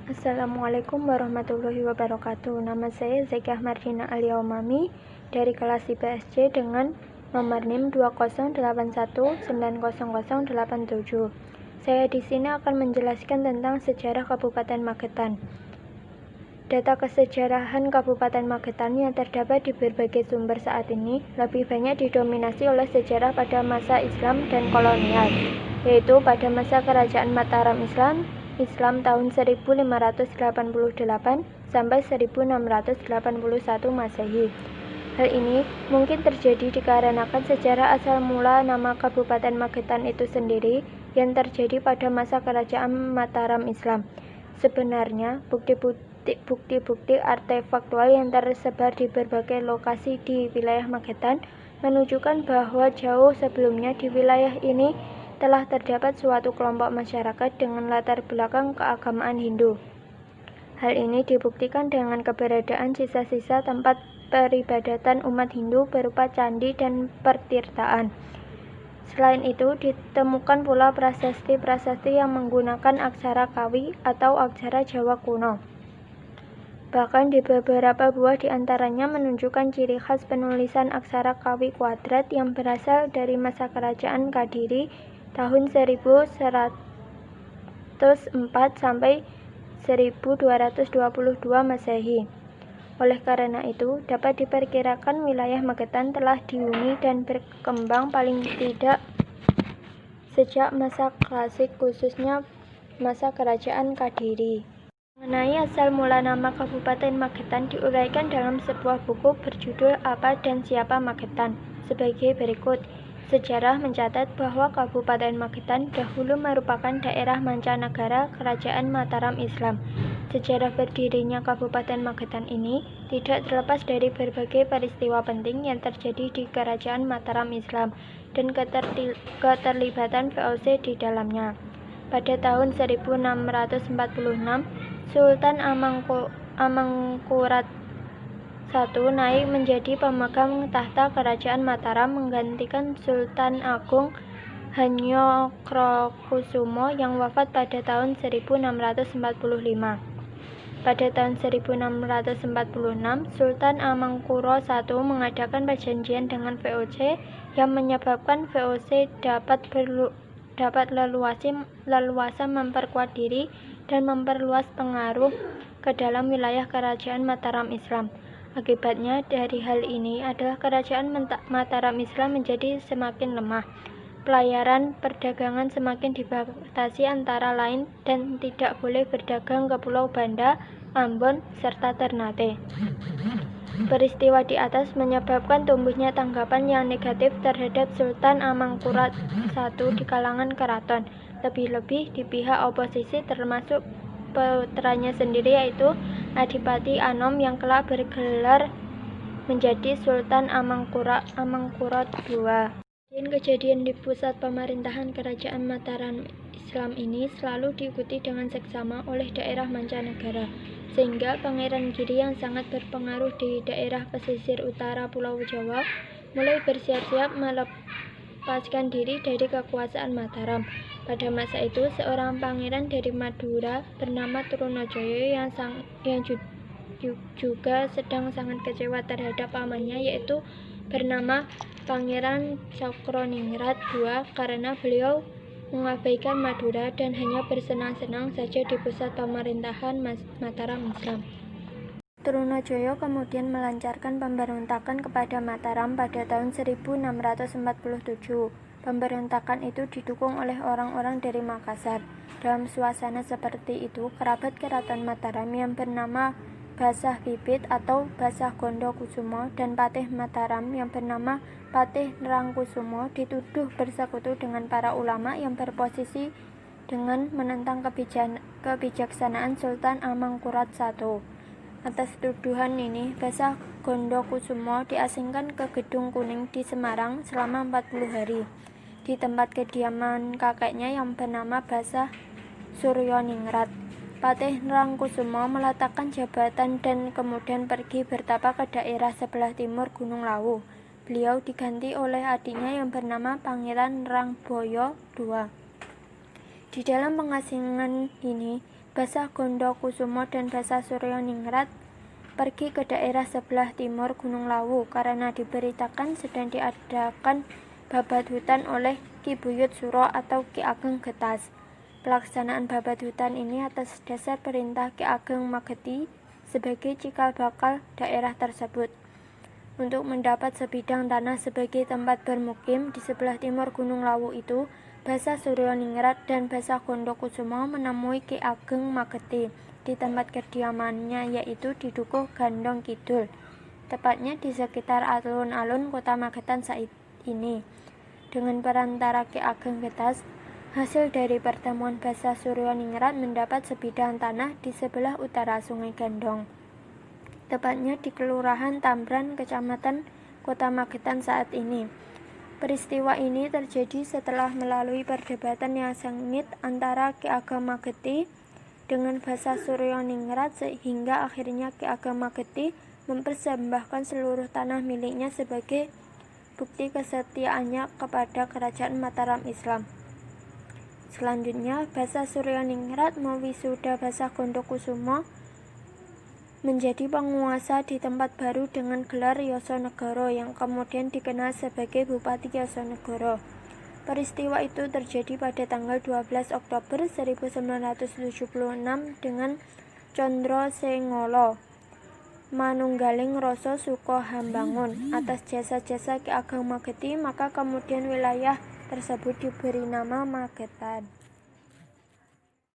Assalamualaikum warahmatullahi wabarakatuh. Nama saya Zakiah Mardina Aliaumami dari kelas IPSC dengan nomor NIM 208190087. Saya di sini akan menjelaskan tentang sejarah Kabupaten Magetan. Data kesejarahan Kabupaten Magetan yang terdapat di berbagai sumber saat ini lebih banyak didominasi oleh sejarah pada masa Islam dan kolonial, yaitu pada masa Kerajaan Mataram Islam tahun 1588 sampai 1681 Masehi. Hal ini mungkin terjadi dikarenakan sejarah asal mula nama Kabupaten Magetan itu sendiri yang terjadi pada masa Kerajaan Mataram Islam. Sebenarnya, bukti-bukti artefaktual yang tersebar di berbagai lokasi di wilayah Magetan menunjukkan bahwa jauh sebelumnya di wilayah ini telah terdapat suatu kelompok masyarakat dengan latar belakang keagamaan Hindu. Hal ini dibuktikan dengan keberadaan sisa-sisa tempat peribadatan umat Hindu berupa candi dan pertirtaan. Selain itu, ditemukan pula prasasti-prasasti yang menggunakan aksara Kawi atau aksara Jawa kuno. Bahkan di beberapa buah di antaranya menunjukkan ciri khas penulisan aksara Kawi kuadrat yang berasal dari masa Kerajaan Kadiri tahun 1104 sampai 1222 Masehi. Oleh karena itu, dapat diperkirakan wilayah Magetan telah dihuni dan berkembang paling tidak sejak masa klasik, khususnya masa Kerajaan Kadiri. Mengenai asal mula nama Kabupaten Magetan diuraikan dalam sebuah buku berjudul Apa dan Siapa Magetan sebagai berikut. Sejarah mencatat bahwa Kabupaten Magetan dahulu merupakan daerah mancanegara Kerajaan Mataram Islam. Sejarah berdirinya Kabupaten Magetan ini tidak terlepas dari berbagai peristiwa penting yang terjadi di Kerajaan Mataram Islam dan keterlibatan VOC di dalamnya. Pada tahun 1646, Sultan Amangkurat I naik menjadi pemegang tahta Kerajaan Mataram menggantikan Sultan Agung Hanyokrokusumo yang wafat pada tahun 1645. Pada tahun 1646, Sultan Amangkurat I mengadakan perjanjian dengan VOC yang menyebabkan VOC dapat leluasa memperkuat diri dan memperluas pengaruh ke dalam wilayah Kerajaan Mataram Islam. Akibatnya dari hal ini adalah Kerajaan Mataram Islam menjadi semakin lemah. Pelayaran perdagangan semakin dibatasi antara lain dan tidak boleh berdagang ke Pulau Banda, Ambon, serta Ternate. Peristiwa di atas menyebabkan tumbuhnya tanggapan yang negatif terhadap Sultan Amangkurat I di kalangan keraton, lebih-lebih di pihak oposisi termasuk putranya sendiri yaitu Adipati Anom yang kelak bergelar menjadi Sultan Amangkurat II. Kejadian di pusat pemerintahan Kerajaan Mataram Islam ini selalu diikuti dengan seksama oleh daerah mancanegara, sehingga Pangeran Giri yang sangat berpengaruh di daerah pesisir utara Pulau Jawa mulai bersiap-siap melepaskan diri dari kekuasaan Mataram. Pada masa itu, seorang pangeran dari Madura bernama Trunojoyo yang juga sedang sangat kecewa terhadap pamannya, yaitu bernama Pangeran Cokroningrat II, karena beliau mengabaikan Madura dan hanya bersenang-senang saja di pusat pemerintahan Mataram Islam. Trunojoyo kemudian melancarkan pemberontakan kepada Mataram pada tahun 1647. Pemberontakan itu didukung oleh orang-orang dari Makassar. Dalam suasana seperti itu, kerabat keraton Mataram yang bernama Basah Bibit atau Basah Gondokusumo dan Patih Mataram yang bernama Patih Nerangkusumo dituduh bersekutu dengan para ulama yang berposisi dengan menentang kebijaksanaan Sultan Amangkurat I. Atas tuduhan ini, Basah Gondokusumo diasingkan ke Gedung Kuning di Semarang selama 40 hari. Di tempat kediaman kakeknya yang bernama Basah Suryoningrat, Patih Nerangkusumo meletakkan jabatan dan kemudian pergi bertapa ke daerah sebelah timur Gunung Lawu. Beliau diganti oleh adiknya yang bernama Pangeran Nerangboyo II. Di dalam pengasingan ini, Basa Gondokusumo dan Basa Suryaningrat pergi ke daerah sebelah timur Gunung Lawu karena diberitakan sedang diadakan babat hutan oleh Ki Buyut Suro atau Ki Ageng Getas. Pelaksanaan babat hutan ini atas dasar perintah Ki Ageng Mageti sebagai cikal bakal daerah tersebut. Untuk mendapat sebidang tanah sebagai tempat bermukim di sebelah timur Gunung Lawu itu, Basa Suryaningrat dan Basa Gondokusumo menemui Ki Ageng Mageti di tempat kediamannya, yaitu di Dukuh Gandong Kidul, tepatnya di sekitar alun-alun Kota Magetan saat ini. Dengan perantara Ki Ageng Getas, hasil dari pertemuan Basa Suryaningrat mendapat sebidang tanah di sebelah utara Sungai Gandong, tepatnya di Kelurahan Tambran, Kecamatan Kota Magetan saat ini. Peristiwa ini terjadi setelah melalui perdebatan yang sengit antara Ki Ageng Mageti dengan Basa Suryaningrat, sehingga akhirnya Ki Ageng Mageti mempersembahkan seluruh tanah miliknya sebagai bukti kesetiaannya kepada Kerajaan Mataram Islam. Selanjutnya, Basa Suryaningrat mewisuda Basa Gondokusumo menjadi penguasa di tempat baru dengan gelar Yosonegoro yang kemudian dikenal sebagai Bupati Yosonegoro. Peristiwa itu terjadi pada tanggal 12 Oktober 1976 dengan Condro Sengolo manunggaling Rasa Suko Hambangun atas jasa-jasa Ki Ageng Mageti, maka kemudian wilayah tersebut diberi nama Magetan.